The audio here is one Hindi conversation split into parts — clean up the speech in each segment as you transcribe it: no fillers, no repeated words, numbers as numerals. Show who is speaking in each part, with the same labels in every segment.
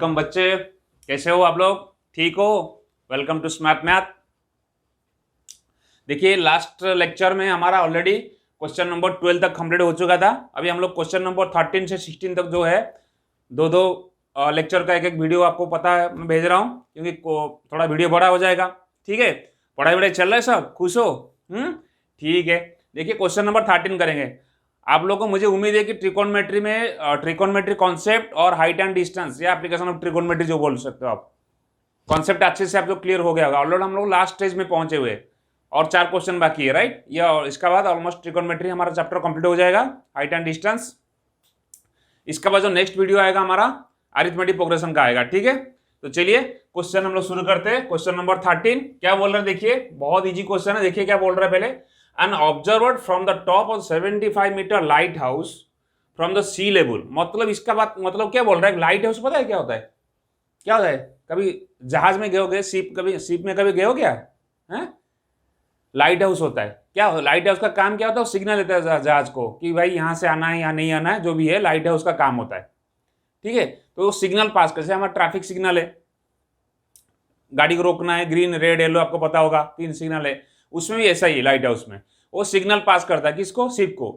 Speaker 1: वेलकम बच्चे, कैसे हो आप लोग? ठीक हो? Welcome to smart math. देखिए लास्ट लेक्चर में हमारा ऑलरेडी क्वेश्चन नंबर 12 तक कंप्लीट हो चुका था। अभी हम लोग क्वेश्चन नंबर 13 से 16 तक जो है दो लेक्चर का एक वीडियो आपको पता है मैं भेज रहा हूँ, क्योंकि थोड़ा वीडियो बड़ा हो जाएगा। ठीक है, पढ़ाई वढ़ाई चल रहा है, सब खुश हो? ठीक है। देखिए क्वेश्चन नंबर 13 करेंगे आप लोगों को। मुझे उम्मीद है कि ट्रिकोनमेट्री में ट्रिकोनमेट्री कॉन्सेप्ट और हाइट एंड डिस्टेंस या एप्लीकेशन ऑफ ट्रिकोनमेट्री जो बोल सकते हो आप, कॉन्सेप्ट अच्छे से आपको क्लियर हो गया होगा। ऑलरेडी हम लोग लास्ट स्टेज में पहुंचे हुए और 4 क्वेश्चन बाकी है, राइट? या इसके बाद ऑलमोस्ट ट्रिकोनमेट्री हमारा चैप्टर कंप्लीट हो जाएगा, हाइट एंड डिस्टेंस। इसके बाद जो नेक्स्ट वीडियो आएगा हमारा अरिथमेटिक प्रोग्रेशन का आएगा। ठीक है, तो चलिए क्वेश्चन हम लोग शुरू करते हैं। क्वेश्चन नंबर 13 क्या बोल रहे हैं, देखिए बहुत इजी क्वेश्चन है। देखिए क्या बोल रहा है पहले, an observer from the top of 75 meter lighthouse from the sea level. मतलब इसका बात मतलब क्या बोल रहा है, लाइट हाउस पता है क्या होता है? क्या होता है? कभी जहाज में गए हो, शिप में कभी गए हो क्या? है लाइट हाउस होता है क्या? लाइट हाउस का काम क्या होता है? सिग्नल देता है जहाज को कि भाई यहाँ से आना है या नहीं आना है, जो भी है लाइट हाउस का काम होता है। ठीक है, तो वो सिग्नल पास कर, जैसे हमारा ट्रैफिक सिग्नल है, गाड़ी को रोकना है, ग्रीन रेड येलो, आपको पता होगा 3 सिग्नल है। उसमें भी ऐसा ही लाइट हाउस में वो सिग्नल पास करता है किसको? शिप को।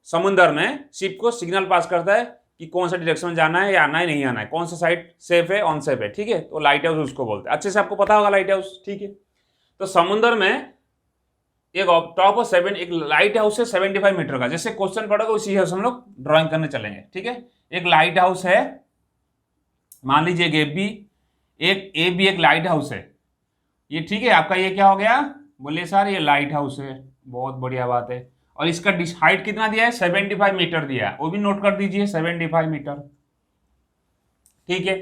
Speaker 1: समुद्र में शिप को सिग्नल पास करता है कि कौन सा डायरेक्शन में जाना है या आना है, नहीं आना है, कौन सा साइड सेफ है, ऑन सेफ है। ठीक है, तो लाइट हाउस उसको बोलते हैं। अच्छे से आपको पता होगा लाइट हाउस। ठीक है, तो समुद्र में एक टॉप ऑफ 7 एक लाइट हाउस है 75 मीटर का। जैसे क्वेश्चन पढ़ोगे उसी हाउस हम लोग ड्राइंग करने चलेंगे। ठीक है, एक लाइट हाउस है, मान लीजिए ए बी एक लाइट हाउस है ये। ठीक है, आपका ये क्या हो गया? बोलिए सर ये लाइट हाउस है, बहुत बढ़िया बात है। और इसका हाइट कितना दिया है? 75 मीटर दिया है, वो भी नोट कर दीजिए 75 मीटर। ठीक है,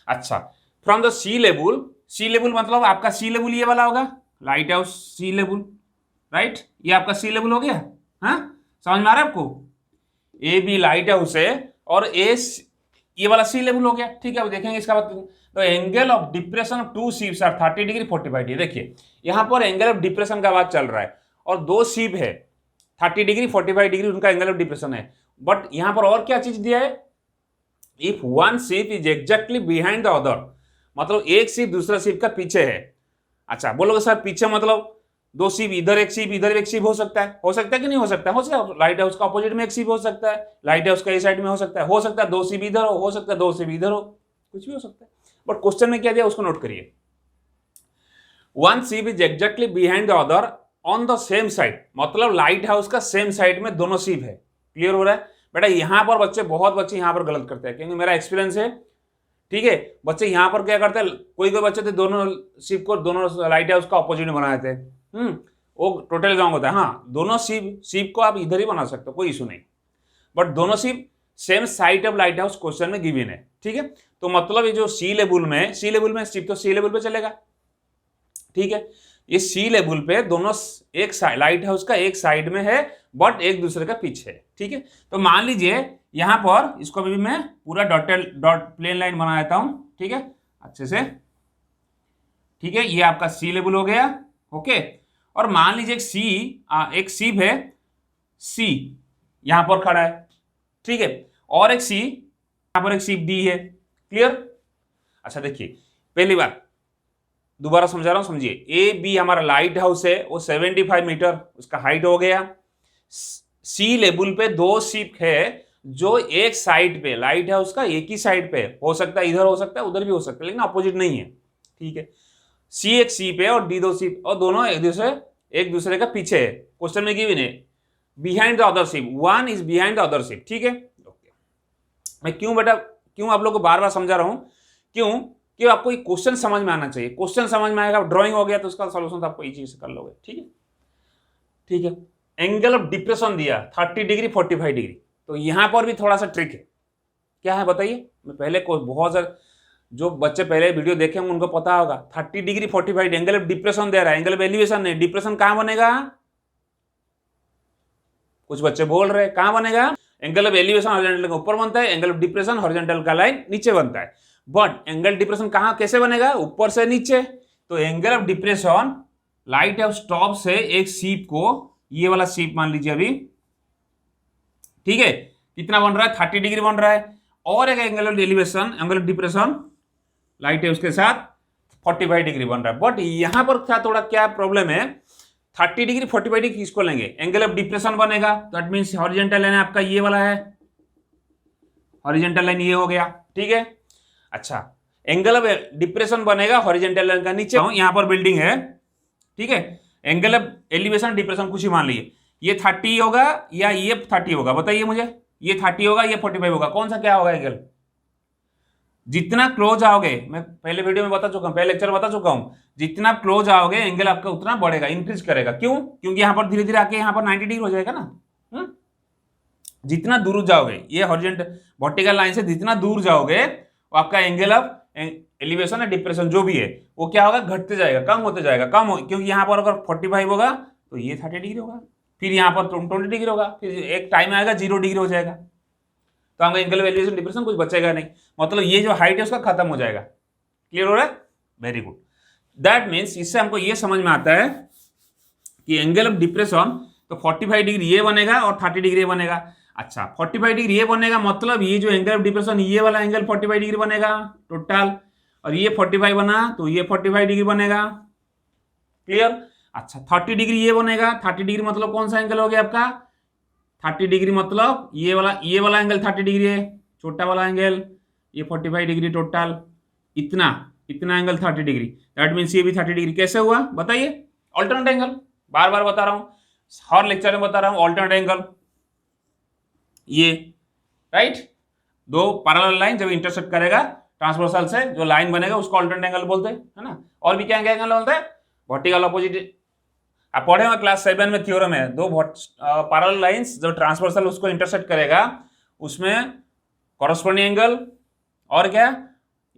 Speaker 1: अच्छा फ्रॉम द सी लेवल मतलब आपका सी लेवल ये वाला होगा, लाइट हाउस सी लेवल, राइट? ये आपका सी लेवल हो गया। हाँ, समझ में आ रहा है आपको? ए बी लाइट हाउस है और ए ये वाला सी लेवल हो गया। ठीक है, अब देखेंगे इसका बाद। तो angle of depression of 2 ships are 30 degree 45 degree. देखिए यहां पर एंगल ऑफ डिप्रेशन का बात चल रहा है और 2 शिप है, 30 डिग्री 45 डिग्री उनका एंगल ऑफ डिप्रेशन है। बट यहां पर और क्या चीज दिया है? If one ship is exactly behind the other, मतलब एक शिप दूसरा शिप का पीछे है। अच्छा बोलोगे सर पीछे मतलब 2 शिप, इधर एक शिप इधर एक शिप हो सकता है? हो सकता है कि नहीं हो सकता है? हो सकता है। लाइट हाउस का अपोजिट में एक शिप हो सकता है, लाइट हाउस का इस साइड में हो सकता है 2 शिप इधर हो सकता है 2 शिप इधर हो, कुछ भी हो सकता है। बट क्वेश्चन में क्या दिया उसको नोट करिए। One ship is exactly behind the other on the same side, मतलब लाइट हाउस का सेम साइड में दोनों शिप है। क्लियर हो रहा है बेटा? यहां पर बहुत बच्चे यहां पर गलत करते हैं, क्योंकि मेरा एक्सपीरियंस है। ठीक है, बच्चे यहां पर क्या करते हैं, कोई बच्चे थे दोनों शिप को दोनों लाइट हाउस का ऑपोजिट में बनाए थे। वो टोटल रॉन्ग होता है। हाँ, दोनों शिप को आप इधर ही बना सकते हो, कोई इशू नहीं, बट दोनों ship same site of lighthouse question में गिवन है। ठीक है, तो मतलब ये जो सी लेवल में शिप तो सी लेवल पे चलेगा। ठीक है, ये सी लेवल पे दोनों एक लाइट हाउस का एक साइड में है बट एक दूसरे का पीछे है। ठीक है, तो मान लीजिए यहां पर इसको भी मैं पूरा डॉट प्लेन लाइन बना देता हूं। ठीक है, अच्छे से। ठीक है, ये आपका सी लेवल हो गया। ओके, और मान लीजिए एक शिप है सी यहां पर खड़ा है। ठीक है, और एक यहां पर एक शिप डी है। क्लियर? अच्छा देखिए पहली बात दोबारा समझा रहा हूं, समझिए। ए बी हमारा लाइट हाउस है, वो 75 मीटर उसका हाइट हो गया। सी लेवल पे 2 शिप है जो एक साइड पे, लाइट हाउस का एक ही साइड पे हो सकता है, इधर हो सकता है उधर भी हो सकता है, लेकिन अपोजिट नहीं है। ठीक है, सी एक शिप है और डी 2 शिप, और दोनों एक दूसरे का पीछे है। क्वेश्चन में गिवन है behind the other ship, one is behind the other ship. ठीक है, ओके। मैं क्यों आप लोग को बार बार समझा रहा हूं? क्यों आपको एक क्वेश्चन समझ में आना चाहिए। क्वेश्चन समझ में आएगा, ड्राइंग हो गया तो उसका सॉल्यूशन आपको इजी से कर लोगे। ठीक है, ठीक है। एंगल ऑफ डिप्रेशन दिया 30 डिग्री 45 डिग्री, तो यहां पर भी थोड़ा सा ट्रिक है। क्या है बताइए? मैं पहले बहुत सारे जो बच्चे पहले वीडियो देखे होंगे उनको पता होगा। 30 डिग्री 45 एंगल ऑफ डिप्रेशन दे रहा है, एंगल ऑफ एलिवेशन नहीं। डिप्रेशन कहां बनेगा? कुछ बच्चे बोल रहे हैं कहां बनेगा? एंगल ऑफ एलिवेशन हॉरिजॉन्टल का ऊपर बनता है, एंगल ऑफ डिप्रेशन हॉरिजॉन्टल का लाइन नीचे बनता है। बट एंगल डिप्रेशन कहां कैसे बनेगा? ऊपर से नीचे। तो angle of depression light house top से एक शिप को, ये वाला शिप मान लीजिए अभी, ठीक है, कितना बन रहा है? 30 डिग्री बन रहा है। और एक angle of elevation, angle of depression light है उसके साथ 45 डिग्री बन रहा है। बट यहां पर क्या प्रॉब्लम है, 30 डिग्री 45 डिग्री किसको लेंगे, एंगल ऑफ डिप्रेशन बनेगा, दैट मीन्स हॉरिजॉन्टल लाइन आपका ये वाला है, हॉरिजॉन्टल लाइन ये हो गया, ठीक है। अच्छा, एंगल ऑफ डिप्रेशन बनेगा हॉरिजॉन्टल लाइन का, नीचे यहां पर बिल्डिंग है, ठीक है। एंगल ऑफ एलिवेशन डिप्रेशन कुछ ही मान लीजिए, ये 30 होगा या ये 30 होगा, बताइए मुझे, ये 30 होगा ये 45 होगा, कौन सा क्या होगा एंगल। जितना क्लोज आओगे, मैं पहले वीडियो में बता चुका हूं, पहले लेक्चर बता चुका हूं, जितना क्लोज आओगे एंगल आपका उतना बढ़ेगा, इंक्रीज करेगा। क्यों, क्योंकि यहां पर धीरे धीरे आके यहां पर 90 डिग्री हो जाएगा ना। जितना दूर जाओगे, ये हॉरिजॉन्टल वर्टिकल लाइन से जितना दूर जाओगे, वो आपका एंगल ऑफ एलिवेशन या डिप्रेशन जो भी है वो क्या होगा, घटते जाएगा, कम होते जाएगा, क्योंकि यहां पर अगर 45 होगा तो ये 30 डिग्री होगा, फिर यहां पर 20 डिग्री होगा, फिर एक टाइम आएगा 0 डिग्री हो जाएगा, तो आपका एंगल ऑफ एलिवेशन डिप्रेशन कुछ बचेगा नहीं, मतलब ये जो हाइट है उसका खत्म हो जाएगा। क्लियर हो रहा है, वेरी गुड। दैट मीन्स इससे हमको ये समझ में आता है कि एंगल ऑफ डिप्रेशन तो 45 डिग्री ये बनेगा और 30 डिग्री बनेगा। अच्छा, 45 डिग्री ये बनेगा, मतलब ये जो एंगल ऑफ डिप्रेशन ये वाला एंगल 45 डिग्री बनेगा टोटल, और ये 45 बना तो ये 45 डिग्री बनेगा। क्लियर। अच्छा, 30 डिग्री ये बनेगा, 30 डिग्री मतलब कौन सा एंगल हो गया आपका, 30 डिग्री मतलब ये वाला एंगल 30 डिग्री है, छोटा वाला एंगल, ये 45 डिग्री टोटल, इतना एंगल 30 डिग्री, दैट मीन्स ये भी 30 डिग्री। कैसे हुआ बताइए, ऑल्टरनेट एंगल, बार बार बता रहा हूं, हर लेक्चर में बता रहा हूं, ऑल्टरनेट एंगल, ये राइट, दो पैरेलल लाइन जब इंटरसेक्ट करेगा ट्रांसवर्सल से जो लाइन बनेगा उसको ऑल्टरनेट एंगल बोलते हैं, है ना। और भी क्या एंगल बोलते हैं, वर्टिकल अपोजिट, आप पढ़े हुए क्लास 7 में थ्योरम है, दो पैरेलल लाइंस जो ट्रांसवर्सल उसको इंटरसेक्ट करेगा उसमें कॉरस्पॉन्डिंग एंगल, और क्या,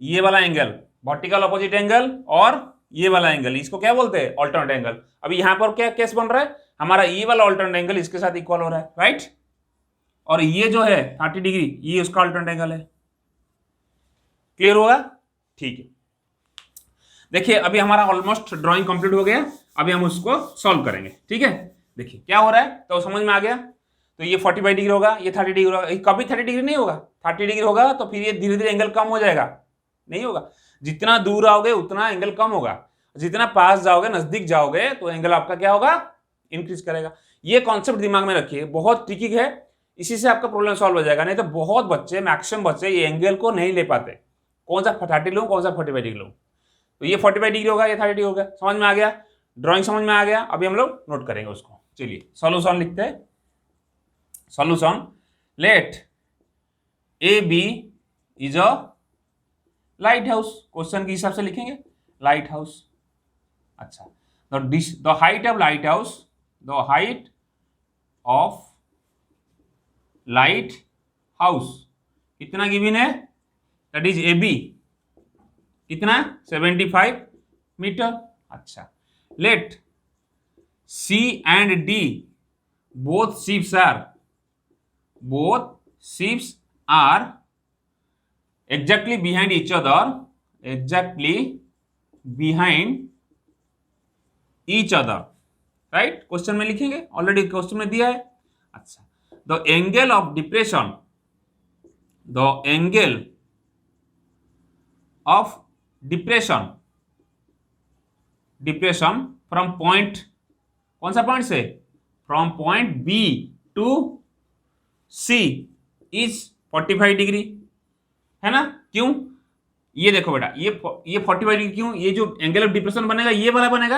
Speaker 1: ये वाला एंगल वर्टिकल अपोजिट एंगल, और ये वाला एंगल, इसको क्या बोलते हैं, ऑल्टरनेट एंगल। अभी यहां पर क्या केस बन रहा है, हमारा ये वाला ऑल्टरनेट एंगल इसके साथ इक्वल हो रहा है, राइट, और ये जो है 30 डिग्री ये उसका ऑल्टरनेट एंगल है। क्लियर होगा, ठीक है। देखिए अभी हमारा ऑलमोस्ट ड्राइंग कंप्लीट हो गया, अभी हम उसको सॉल्व करेंगे, ठीक है। देखिए क्या हो रहा है, तो समझ में आ गया, तो ये 45 डिग्री होगा, ये 30 डिग्री होगा, कभी 30 डिग्री नहीं होगा, 30 डिग्री होगा तो फिर ये धीरे धीरे एंगल कम हो जाएगा, नहीं होगा, जितना दूर आओगे उतना एंगल कम होगा, जितना पास जाओगे नजदीक जाओगे तो एंगल आपका क्या होगा, इंक्रीज करेगा। ये कॉन्सेप्ट दिमाग में रखिए, बहुत ट्रिकी है, इसी से आपका प्रॉब्लम सॉल्व हो जाएगा। नहीं तो बहुत बच्चे, मैक्सिमम बच्चे ये एंगल को नहीं ले पाते, कौन सा 30 लूं कौन सा 45 डिग्री लूं, तो ये 45 डिग्री होगा, ये 30 डिग्री होगा, समझ में आ गया, ड्राइंग समझ में आ गया। अभी हम लोग नोट करेंगे उसको, चलिए सॉल्यूशन लिखते हैं। Solution, let A B is a lighthouse, question के हिसाब से लिखेंगे लाइट हाउस। अच्छा, the height of lighthouse, the height of lighthouse कितना गिवन है, दैट इज ए बी, कितना 75 मीटर। अच्छा, let C and D both ships are exactly behind each other, right, question में लिखेंगे, ऑलरेडी क्वेश्चन में दिया है। अच्छा, the angle of depression, from point, कौन सा पॉइंट से, from point B to C is 45 degree, है ना। क्यों, ये देखो बेटा, ये 45 डिग्री क्यों, ये जो एंगल ऑफ डिप्रेशन बनेगा ये वाला बनेगा।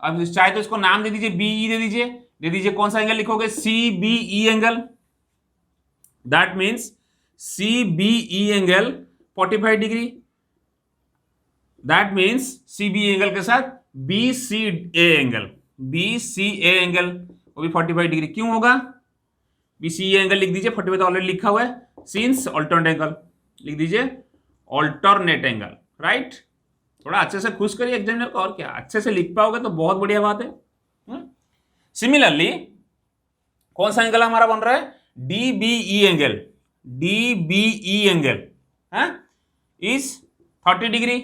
Speaker 1: अब चाहे तो इसको नाम दे दीजिए, बीई दे दीजिए, कौन सा एंगल लिखोगे, C B E angle, that means C B E angle 45 degree, that means C B angle के साथ बी सी ए एंगल वो भी 45 डिग्री क्यों होगा, बी सी ए एंगल लिख दीजिए, 45 तो ऑलरेडी लिखा हुआ है, सिंस ऑल्टरनेट एंगल लिख दीजिए, ऑल्टरनेट एंगल, राइट। थोड़ा अच्छे से खुश करिए एग्जामिनर को, और क्या, अच्छे से लिख पाओगे तो बहुत बढ़िया बात है। सिमिलरली कौन सा एंगल हमारा बन रहा है, DBE angle is 30 degree,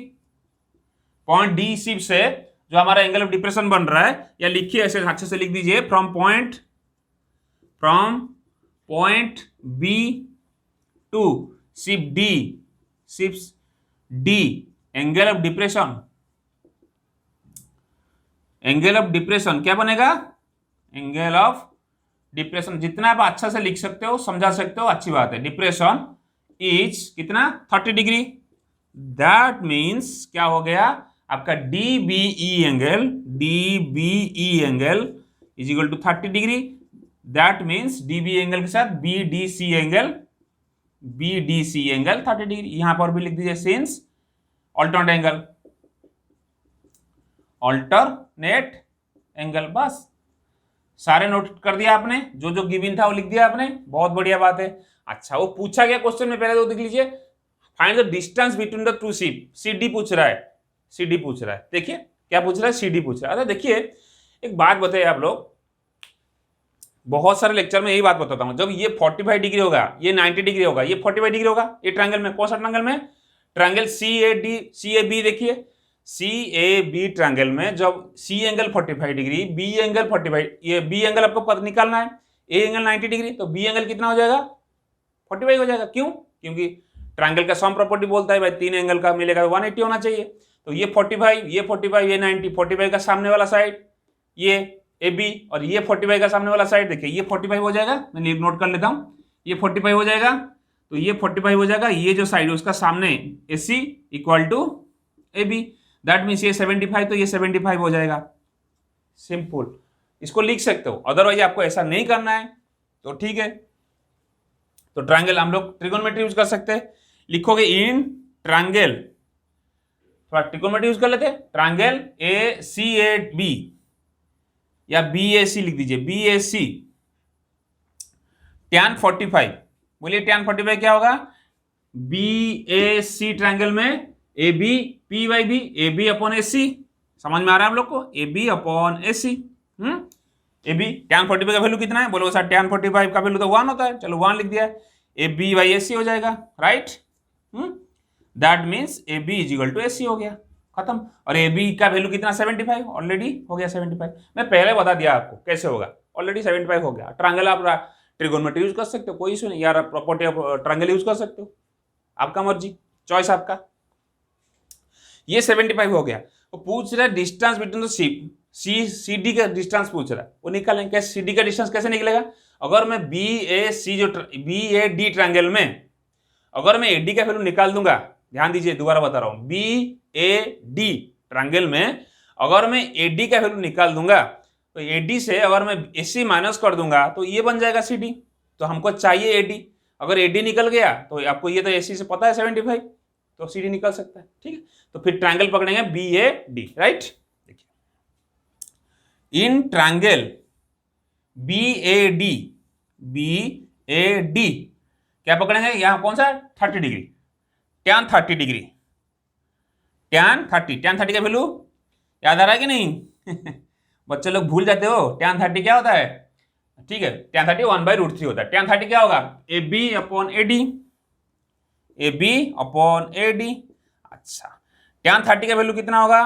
Speaker 1: point D ship से जो हमारा एंगल ऑफ डिप्रेशन बन रहा है, या लिखिए ऐसे अच्छे से लिख दीजिए, from point B to ship D angle of depression, angle of depression क्या बनेगा, एंगल ऑफ डिप्रेशन, जितना आप अच्छा से लिख सकते हो समझा सकते हो अच्छी बात है। डिप्रेशन इज कितना 30 डिग्री, दैट मीन्स क्या हो गया आपका DBE angle, DBE angle is equal to 30 degree, that means DBE angle के साथ BDC angle, BDC angle 30 degree. यहां पर भी लिख दीजिए since alternate angle, alternate angle, बस सारे नोट कर दिया आपने, जो जो गिवन था वो लिख दिया आपने, बहुत बढ़िया बात है। अच्छा वो पूछा गया क्वेश्चन में, पहले तो देख लीजिए, find the distance between the two ship, CD पूछ रहा है, CD पूछ रहा है, देखिए क्या पूछ रहा है, CD पूछ रहा है। अच्छा देखिए एक बात बताइए आप लोग, बहुत सारे लेक्चर में यही बात बताता हूं, जब ये 45 डिग्री होगा, ये 90 डिग्री होगा, ये 45 डिग्री होगा, ये ट्रायंगल में, कौन सा ट्रायंगल में, ट्रायंगल CAB देखिए, CAB ट्रायंगल में जब C angle 45 degree, B angle 45, ये B एंगल आपको पता निकालना है, A एंगल 90 डिग्री, तो B एंगल कितना हो जाएगा 45 हो जाएगा। क्यों? क्योंकि ट्रायंगल का सम प्रॉपर्टी बोलता है भाई 3 एंगल का मिलेगा 180 होना चाहिए, तो ये 45, ये 45, ये 90, 45 का सामने वाला साइड ये AB, और ये 45 का सामने वाला साइड देखिए, ये 45 हो जाएगा, मैं नोट कर लेता हूं, ये 45 हो जाएगा, तो ये 45 हो जाएगा, ये जो साइड है उसका सामने AC equal to AB, that means ये 75, तो ये 75 हो जाएगा, सिंपल, इसको लिख सकते हो। अदरवाइज आपको ऐसा नहीं करना है तो ठीक है, तो ट्रायंगल हम लोग ट्रिगोनोमेट्री यूज कर सकते हैं, लिखोगे इन ट्रायंगल, थोड़ा ट्रिगोनोमेट्री यूज कर लेते हैं, ट्रायंगल ACAB या BAC लिख दीजिए, BAC tan 45, बोलिए tan 45 क्या होगा, BAC ट्रायंगल में AB P/B, AB upon AC, समझ में आ रहा है हम लोग को, AB upon AC, AB tan 45 का वैल्यू कितना है, बोलो सर tan 45 का वैल्यू तो 1 होता है, चलो 1 लिख दिया, AB/AC हो जाएगा, right, that means AB is equal to AC हो गया, खत्म। और AB का वैल्यू कितना 75, ऑलरेडी हो गया 75, मैं पहले बता दिया आपको कैसे होगा, ऑलरेडी 75 हो गया। ट्रायंगल आप ट्रिगोनोमेट्री यूज कर सकते हो, कोई इशू नहीं यार, प्रॉपर्टी ऑफ ट्रायंगल यूज कर सकते हो, आपका मर्जी, चॉइस आपका। ये 75 हो गया, वो पूछ रहा है distance between the ship, CD का डिस्टेंस पूछ रहा है, वो निकालेंगे कैसे, CD का डिस्टेंस कैसे निकलेगा, अगर मैं BAD ट्रायंगल में अगर मैं AD का वैल्यू निकाल दूंगा, ध्यान दीजिए दोबारा बता रहा हूं, BAD ट्रायंगल में अगर मैं AD का वैल्यू निकाल दूंगा, तो AD से अगर मैं AC माइनस कर दूंगा तो ये बन जाएगा CD, तो हमको चाहिए AD, अगर AD निकल गया तो आपको ये तो AC से पता है 75, तो CD निकल सकता है, ठीक है। तो फिर ट्रायंगल पकड़ेंगे BAD, राइट, देखिए इन ट्रायंगल BAD क्या पकड़ेंगे, यहां कौन सा 30 डिग्री, tan 30 डिग्री, tan 30 का वैल्यू याद आ रहा है कि नहीं बच्चे लोग भूल जाते हो, tan 30 क्या होता है, ठीक है, tan 30 1/√3 होता है, tan 30 क्या होगा AB upon AD, AB upon AD, अच्छा tan 30 का वैल्यू कितना होगा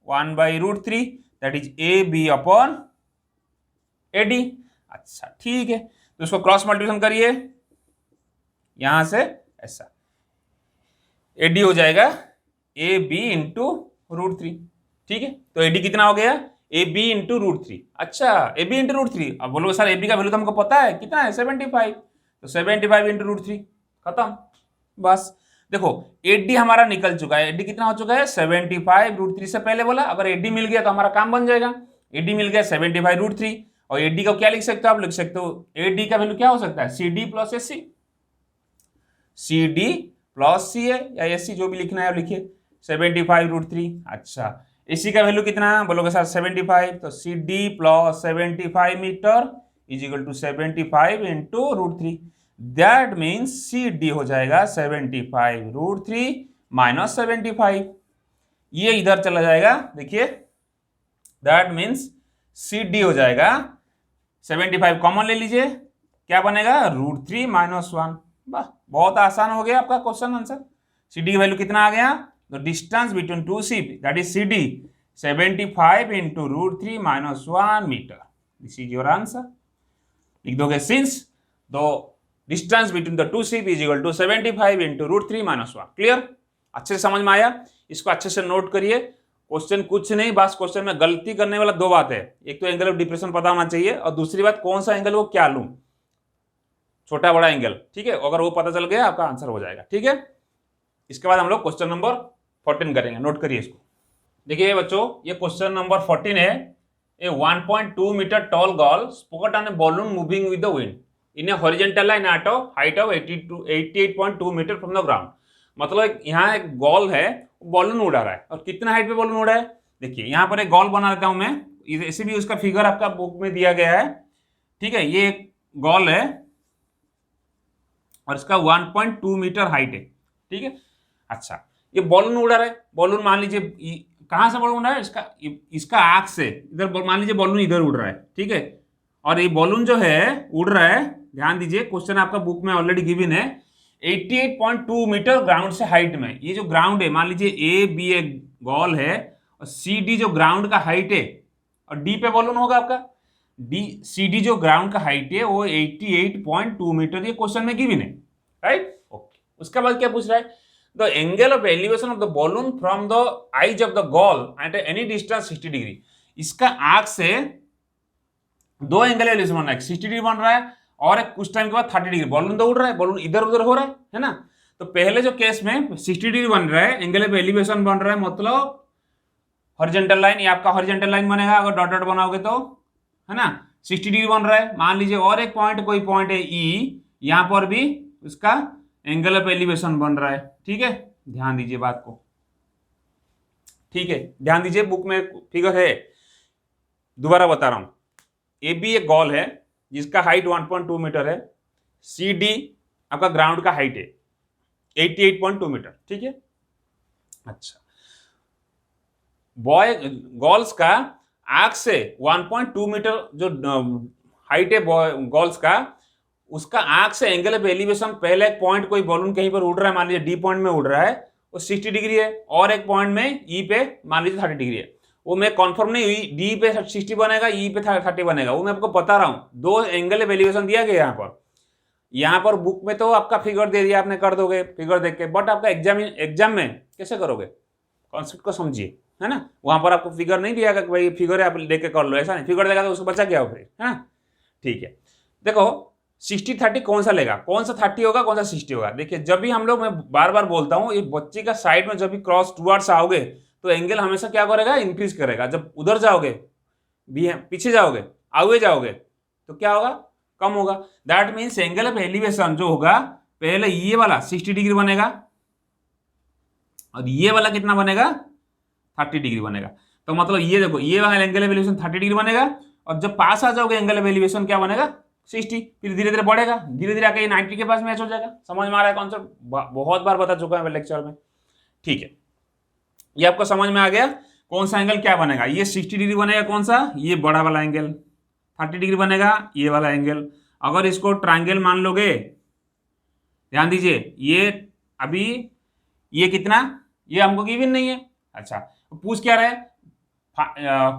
Speaker 1: 1/√3, that is AB upon AD, अच्छा ठीक है, तो इसको क्रॉस मल्टीप्लिकेशन करिए, यहां से ऐसा AD हो जाएगा AB इंटू √3, ठीक है, तो AD कितना हो गया AB इंटू √3, अच्छा AB इंटू √3, अब बोलो सर AB का वैल्यू तो हमको पता है कितना है 75, तो 75 इंटू √3, खत्म, बस। देखो AD हमारा निकल चुका है, AD कितना हो चुका है 75, √3 से पहले बोला, अगर AD मिल गया तो हमारा काम बन जाएगा, AD मिल गया 75 √3, और AD को क्या लिख सकते हो आप, लिख सकते हो AD का वैल्यू क्या हो सकता है CD plus AC, CD plus CA या AC जो भी लिखना है लिखिए, 75 √3, अच्छा AC का वैल्यू कितना बोलोगे सर 75, तो CD plus 75 meter is equal to 75 into √3, that means CD हो जाएगा 75 √3 माइनस 75, ये इधर चला जाएगा, देखिए दैट मीन्स CD हो जाएगा 75 कॉमन ले लीजिए, क्या बनेगा √3 माइनस 1, वाह बहुत आसान हो गया आपका क्वेश्चन आंसर। CD की वैल्यू कितना आ गया, the distance between two ship that is CD 75 into √3 minus 1 meter, this is your answer. लिख दोगे since the distance between the two ship is equal to 75 into √3 minus 1, clear, अच्छे से समझ में आया। इसको अच्छे से नोट करिए। क्वेश्चन कुछ नहीं, बस क्वेश्चन में गलती करने वाला दो बात है, एक तो एंगल ऑफ डिप्रेशन पता होना चाहिए और दूसरी बात कौन सा एंगल वो क्या लूं, छोटा बड़ा एंगल, ठीक है। अगर वो पता चल गया आपका आंसर हो जाएगा, ठीक है। इसके बाद हम लोग क्वेश्चन नंबर 14 करेंगे, नोट करिए इसको। देखिए बच्चों, ये क्वेश्चन नंबर 14 है। A 1.2 meter tall girl spot on a balloon moving with the wind in a horizontal line at a height of 88.2 meter from the ground. मतलब यहाँ एक गॉल है, बॉलून उड़ा रहा है, और कितना हाइट पे बॉलून उड़ा है। देखिए यहाँ पर एक गॉल बना लेता हूं मैं, ऐसे भी उसका फिगर आपका बुक में दिया गया है, ठीक है। ये एक गॉल है और इसका 1.2 मीटर हाइट है, ठीक है। अच्छा, ये बॉलून उड़ा रहा है, बॉलून मान लीजिए कहां से बॉलून उड़ रहा है, इसका आंख से इधर, मान लीजिए बॉलून इधर उड़ रहा है, ठीक है। और ये बॉलून जो है उड़ रहा है, ध्यान दीजिए क्वेश्चन आपका बुक में ऑलरेडी गिवन है 88.2 मीटर ग्राउंड से हाइट में। ये जो ग्राउंड है, मान लीजिए ए बी एक गॉल है और सी डी जो ग्राउंड का हाइट है, और डी पे बॉलून होगा आपका, डी सी डी जो ग्राउंड का हाइट है वो 88.2 मीटर, ये क्वेश्चन में गिवन है, राइट। ओके, उसके बाद क्या पूछ रहा है, the angle of elevation of the balloon from the eyes of the girl at any distance 60 degree. इसका आंख से दो एंगल एलिवेशन बन रहा है, 60 डिग्री बन रहा है और एक कुछ टाइम के बाद 30 डिग्री। बॉलून तो उड़ रहा है, बॉलून इधर उधर हो रहा है ना। तो पहले जो केस में 60 डिग्री बन रहा है, एंगल ऑफ एलिवेशन बन रहा है, मतलब हॉरिजॉन्टल लाइन, ये आपका हॉरिजॉन्टल लाइन बनेगा अगर डॉट डॉट बनाओगे तो, है ना। 60 डिग्री बन रहा है, मान लीजिए और एक पॉइंट, कोई पॉइंट है ई, यहां पर भी उसका एंगल ऑफ एलिवेशन बन रहा है, ठीक है। ध्यान दीजिए बात को, ठीक है, ध्यान दीजिए, बुक में फिगर है, दोबारा बता रहा हूं। ए बी एक गॉल है जिसका हाइट 1.2 मीटर है, सी डी आपका ग्राउंड का हाइट है 88.2 मीटर, ठीक है। अच्छा, बॉय गॉल्स का आंख से 1.2 मीटर जो हाइट है गॉल्स का, उसका आंख से एंगल ऑफ एलिवेशन, पहले एक पॉइंट कोई बॉलून कहीं पर उड़ रहा है, मान लीजिए डी पॉइंट में उड़ रहा है, वो 60 डिग्री है, और एक पॉइंट में ई पे मान लीजिए 30 डिग्री है। वो मैं कंफर्म नहीं हुई, डी पे 60 बनेगा, ई पे 30 बनेगा, वो मैं आपको बता रहा हूं। दो एंगल ऑफ एलिवेशन दिया गया यहाँ पर बुक में तो आपका फिगर दे दिया, आपने कर दोगे फिगर देख के, बट आपका एग्जाम में कैसे करोगे, कॉन्सेप्ट को समझिए, है ना। वहां पर आपको फिगर नहीं दिया कि भाई फिगर है आप लेके कर लो, ऐसा नहीं, फिगर देगा तो उसको बचा क्या हो फिर, है ना। ठीक है, देखो 60-30 कौन सा लेगा, कौन सा 30 होगा, कौन सा 60 होगा। देखिए जब भी हम लोग, मैं बार बार बोलता हूँ, ये बच्चे का साइड में जब भी क्रॉस टूवर्ड्स आओगे तो एंगल हमेशा क्या करेगा, इंक्रीज करेगा। जब उधर जाओगे, पीछे जाओगे, आगे जाओगे तो क्या होगा, कम होगा। That means angle of elevation जो होगा, पहले ये वाला 60 डिग्री बनेगा और ये वाला कितना बनेगा, 30 डिग्री बनेगा। तो मतलब ये देखो, ये वाला एंगल ऑफ एलिवेशन 30 डिग्री बनेगा, और जब पास आ जाओगे एंगल ऑफ एलिवेशन क्या बनेगा, 60। फिर धीरे धीरे बढ़ेगा, धीरे धीरे आके 90 के पास मैच हो जाएगा। समझ में आ रहा है कॉन्सेप्ट, बहुत बार बता चुका है लेक्चर में, ठीक है। ये आपको समझ में आ गया कौन सा एंगल क्या बनेगा। ये 60 डिग्री बनेगा, कौन सा, ये बड़ा वाला एंगल। 30 डिग्री बनेगा ये वाला एंगल। अगर इसको ट्रायंगल मान लोगे, ध्यान दीजिए, ये अभी ये कितना, ये हमको गिवन नहीं है। अच्छा, पूछ क्या रहे,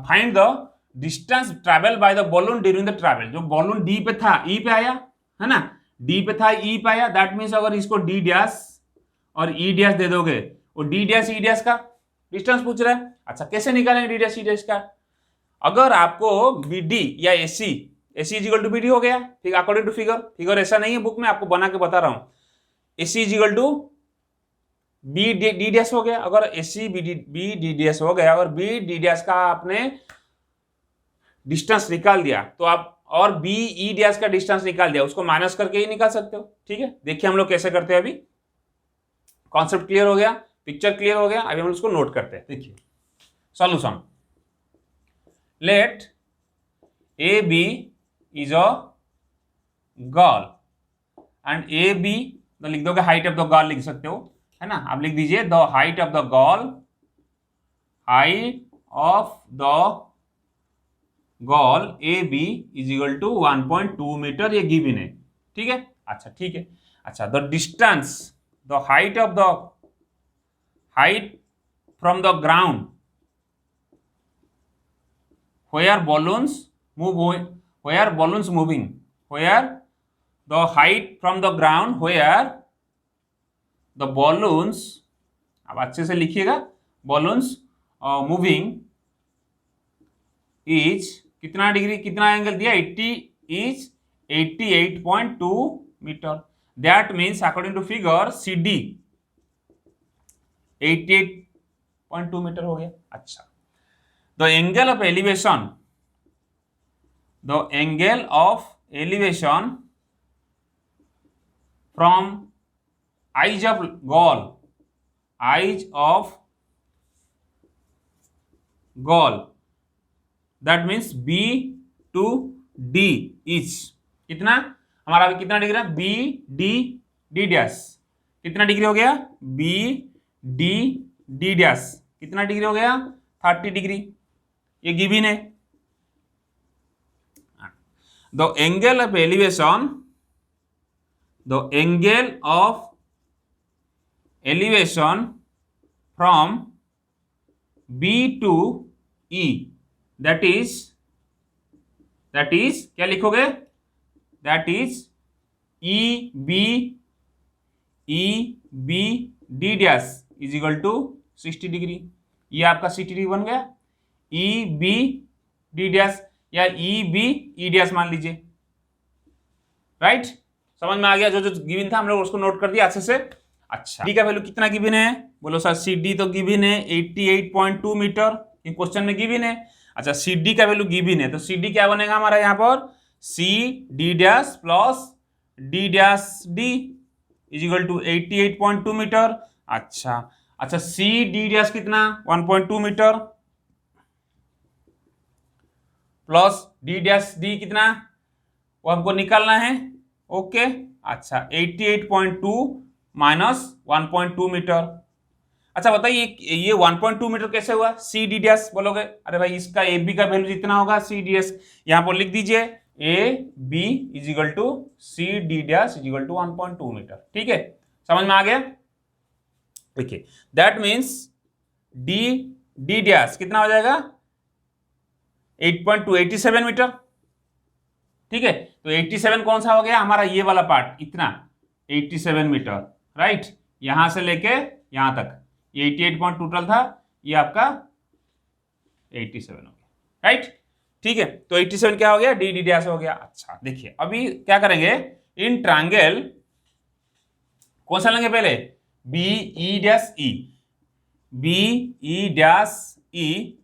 Speaker 1: find the distance travel by the balloon during the travel. जो बॉलून डी पे था ई पे आया, है ना, डी पे था ई पे आया, दैट मीन्स अगर इसको डी डैश और ई डैश दे दोगे, वो डी डैश ई डैश का डिस्टेंस पूछ रहा है। अच्छा, कैसे निकालेंगे डी डैश ई डैश का, अगर आपको बीडी या AC, AC is equal to BD हो गया, ठीक, अकॉर्डिंग टू फिगर ऐसा नहीं है बुक में, आपको बना के बता रहा हूं। AC is equal to B D dash हो गया, अगर एसी बी डी डैश हो गया, अगर बी डी डैश का आपने डिस्टेंस निकाल दिया तो आप, और बी ई डैश का डिस्टेंस निकाल दिया, उसको माइनस करके ही निकाल सकते हो, ठीक है। देखिए हम लोग कैसे करते हैं, अभी कॉन्सेप्ट क्लियर हो गया, पिक्चर क्लियर हो गया, अभी हम उसको नोट करते हैं। देखिए solution, let A B is a girl and A B, तो लिख दोगे हाइट ऑफ द गर्ल लिख सकते हो, है ना। आप लिख दीजिए the height of the girl, height of the girl A B is equal to 1.2 meter, ये गिवन है, ठीक है। अच्छा ठीक है, अच्छा the distance, the height of the height from the ground where balloons move, where balloons moving, where the height from the ground where the balloons, अब अच्छे से लिखिएगा, balloons मूविंग इज कितना डिग्री, कितना एंगल दिया, 80 is 88.2 meter. That means according to figure C D 88.2 meter हो गया। अच्छा, the angle of elevation, the angle of elevation from eyes of girl, eyes of girl, that means B to D is कितना, हमारा अभी कितना डिग्री है, बी डी डी डैश कितना डिग्री हो गया, बी डी डी डैश कितना डिग्री हो गया, 30 डिग्री, ये गिवन है। The angle of elevation, the angle of elevation from B to E, that is क्या लिखोगे, that is E B D dash is equal to 60 degree. ये आपका 60 डिग्री बन गया। ई बी डी डैश या ई बी ई डैश मान लीजिए, राइट, समझ में आ गया। जो जो गिवन था हम लोग उसको नोट कर दिया अच्छे से। अच्छा, डी का वैल्यू कितना गिवन है, बोलो सर सी डी तो गिवन है 88.2 मीटर, क्वेश्चन में गिवन है। अच्छा, सी डी का वैल्यू गिवन है, तो सी डी क्या बनेगा हमारा यहाँ पर, C D dash plus D dash D is equal to 88.2 meter. अच्छा, सी डी डैश कितना 1.2 meter plus D dash D कितना, वो हमको निकालना है। ओके, अच्छा 88.2 माइनस 1.2 मीटर। अच्छा बताइए ये 1.2 मीटर कैसे हुआ, सी डी डैश बोलोगे, अरे भाई इसका ए बी का वैल्यू जितना होगा सी डी एस, यहां पर लिख दीजिए A B is equal to C D dash is equal to 1.2 meter. ठीक है, समझ में आ गया। देखिए that means D D dash कितना हो जाएगा 8.2 87 मीटर। ठीक है, तो 87 कौन सा हो गया हमारा, ये वाला पार्ट इतना 87 मीटर, राइट, यहां से लेके यहां तक ये 88 टोटल था, ये आपका 87 हो गया, राइट। ठीक है, तो 87 क्या हो गया, डी डी डैश हो गया। अच्छा देखिए अभी क्या करेंगे, इन ट्रायंगल कौन सा लेंगे पहले, B E dash E, B E dash E,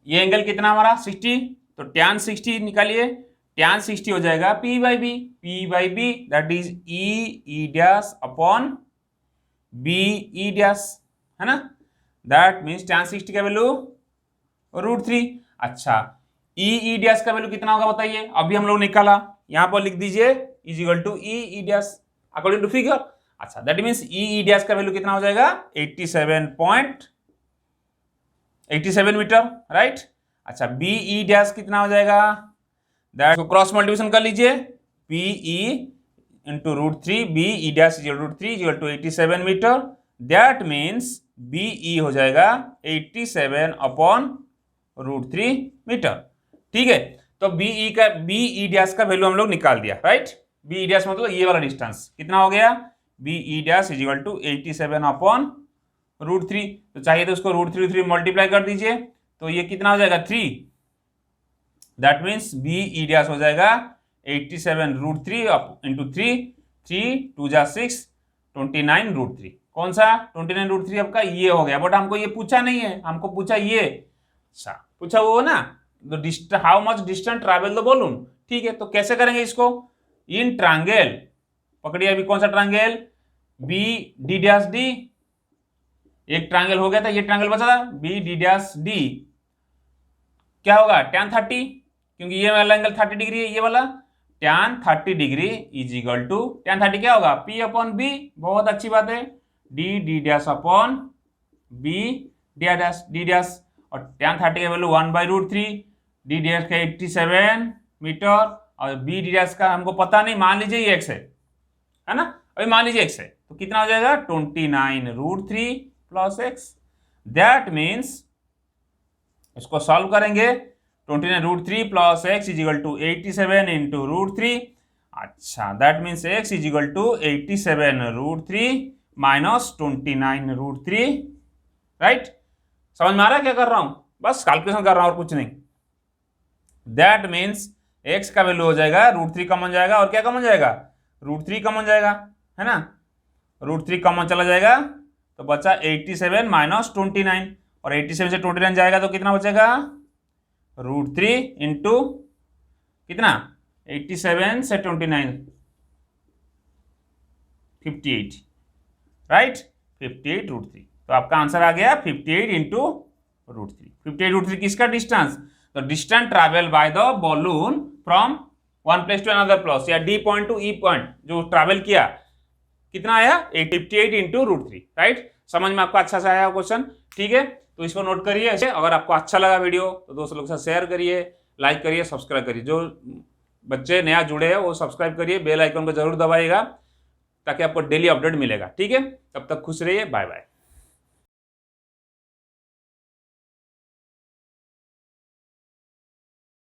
Speaker 1: ये एंगल कितना हमारा 60, तो tan 60 निकालिए, tan 60 हो जाएगा P by B that is E dash upon B E dash, है ना, दैट मीन्स tan 60 का वैल्यू √3। अच्छा ई डैश का वैल्यू कितना होगा बताइए, अभी हम लोग निकाला, यहां पर लिख दीजिए is equal to E dash according to figure. अच्छा दैट मीन्स ई डैश का वैल्यू कितना हो जाएगा 87 मीटर, राइट। अच्छा बी ई डैश कितना हो जाएगा, दैट क्रॉस मल्टीप्लिकेशन कर लीजिए, P E into √3 B E dash is √3 is equal to 87 meter, that means B E हो जाएगा 87 अपॉन √3 मीटर। ठीक है, तो बी ई डैश का वैल्यू हम लोग निकाल दिया, राइट। बी ई डैश मतलब ये वाला डिस्टेंस कितना हो गया, B E dash is equal to 87 upon √3, तो चाहिए तो उसको √3 मल्टीप्लाई कर दीजिए, तो ये कितना हो जाएगा 3, that means B E dash हो जाएगा 87 √3 इंटू 3 2 जा 6 29 √3, कौन सा 29 √3 आपका ये हो गया, बट हमको ये पूछा नहीं है, हमको पूछा ये, अच्छा पूछा वो ना, तो how much distance travel the balloon. ठीक है, तो कैसे करेंगे इसको, इन ट्रायंगल पकड़िए, अभी कौन सा triangle, B D dash D, एक ट्रायंगल हो गया था, ये ट्रायंगल बचा था बी डी डैश डी, क्या होगा tan 30, क्योंकि ये वाला एंगल 30 डिग्री है, ये वाला tan 30 degree is equal to tan 30 क्या होगा P अपॉन बी, बहुत अच्छी बात है, D D dash upon B D dash, और tan 30 का वैल्यू 1/√3, डी डैश का 87 मीटर, और बी डी डैश का हमको पता नहीं, मान लीजिए ये x है ना, अभी मान लीजिए x है, तो कितना हो जाएगा 29√3 प्लस x, दैट मीन्स इसको सॉल्व करेंगे, 29√3 plus x is equal to 87 into √3। अच्छा that means x is equal to 87 √3 minus 29 √3, right. समझ में आ रहा है क्या कर रहा हूं? बस कैलकुलेशन कर रहा हूं और कुछ नहीं। दैट मीन्स x का वैल्यू हो जाएगा √3 कॉमन जाएगा, और क्या कॉमन जाएगा? √3 कॉमन जाएगा, है ना। √3 कॉमन चला जाएगा तो बचा 87 माइनस 29, और 87 से 29 जाएगा तो कितना बचेगा? √3 इंटू कितना? 87 से 29 58, राइट। 58 √3, तो आपका आंसर आ गया 58 इंटू √3। 58 √3 किसका डिस्टेंस? तो distance travel by the balloon from one place to another place, या D point to E point जो ट्रैवल किया, कितना आया? 58 इंटू √3, राइट। समझ में आपको अच्छा से आया क्वेश्चन? ठीक है, तो इसको नोट करिए। अगर आपको अच्छा लगा वीडियो तो दोस्तों लोग के साथ शेयर करिए, लाइक करिए, सब्सक्राइब करिए। जो बच्चे नया जुड़े हैं वो सब्सक्राइब करिए, बेल आइकन को जरूर दबाइएगा ताकि आपको डेली अपडेट मिलेगा। ठीक है, तब तक खुश रहिए, बाय बाय।